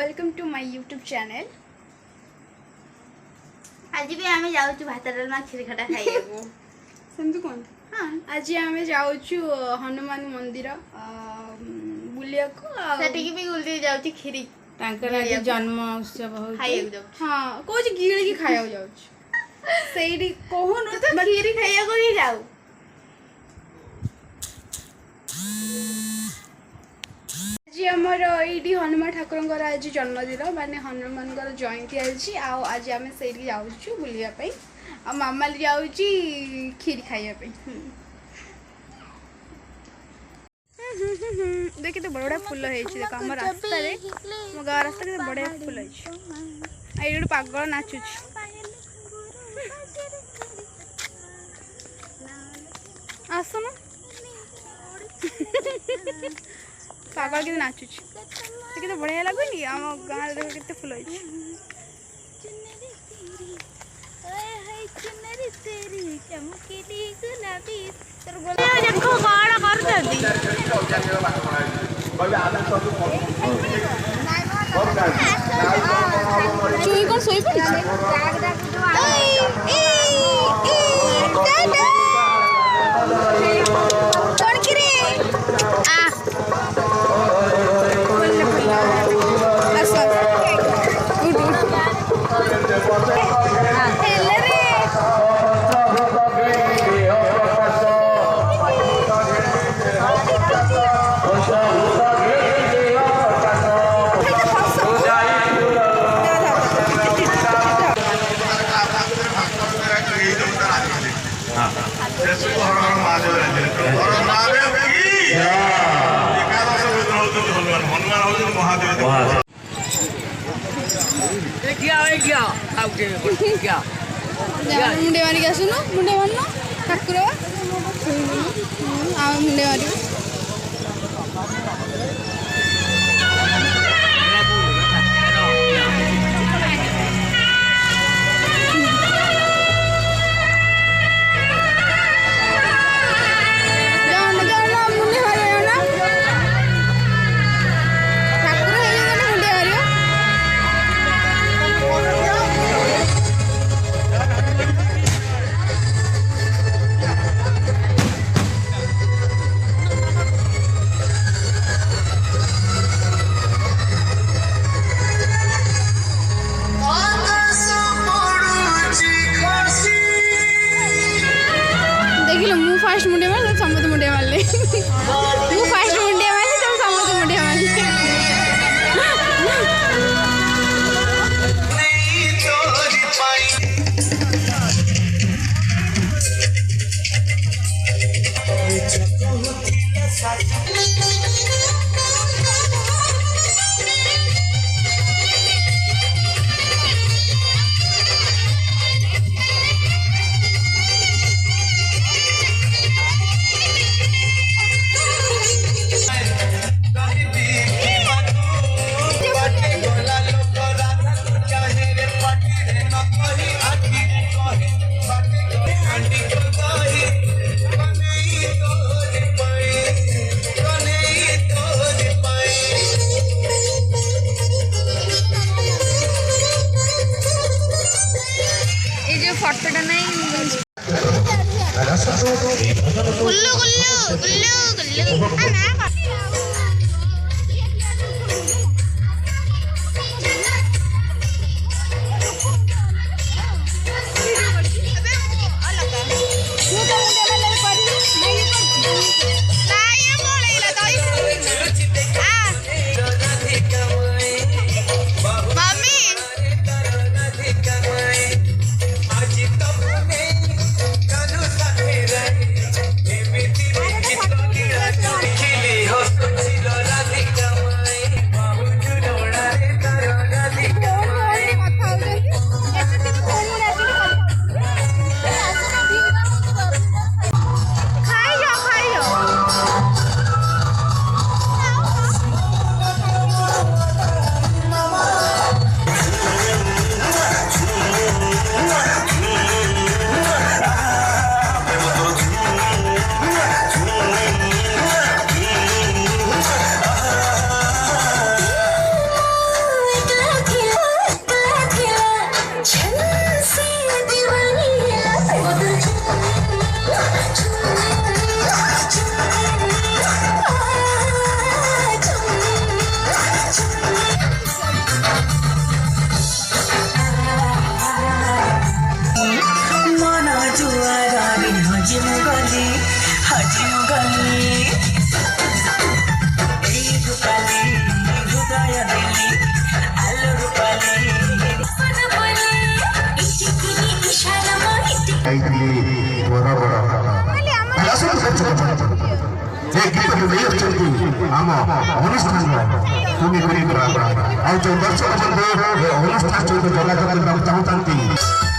Welcome to my YouTube channel. आज भी आम जाऊँ भात डालमा खीर खटा खाइए सेमती कौन हाँ आज आम जाऊँ हनुमान मंदिर बुलिया भी गुलदी जाऊँ खीरी जन्म उत्सव हाँ कौन गिड़ की खाया जाऊँ कहून तो खीरी खाइया को ही जाऊ आज आमर ये हनुमान ठाकुर आज जन्मदिन माने हनुमान जयंती आज आम से जाऊँ बुलापी आ मामा जाऊँ खीर खाइबा देख तो बड़ा फुल है देख आम रास्ता मो गाँव रास्ता के बढ़िया फुल है ये पागल नाचुच आसन पागल के नाचुच तो बढ़िया लगुनि आम गाँव देख के फुल है चुई कौन सोई पड़ी मुंडे मारिक आसुन मुंडे मारन ठाकुर मुंडे मार ବଡ଼ ବଡ଼ ଏ ଗୀତକୁ ନେଇ ଆସିଛନ୍ତି ଆମ ଅନୁଷ୍ଠାନର ତୁମେ ଆଉ ଯେଉଁ ଦର୍ଶକ ବନ୍ଧୁ ଏ ଅନୁଷ୍ଠାନ ସହିତ ଯୋଗାଯୋଗ କରିବାକୁ ଚାହୁଁଛନ୍ତି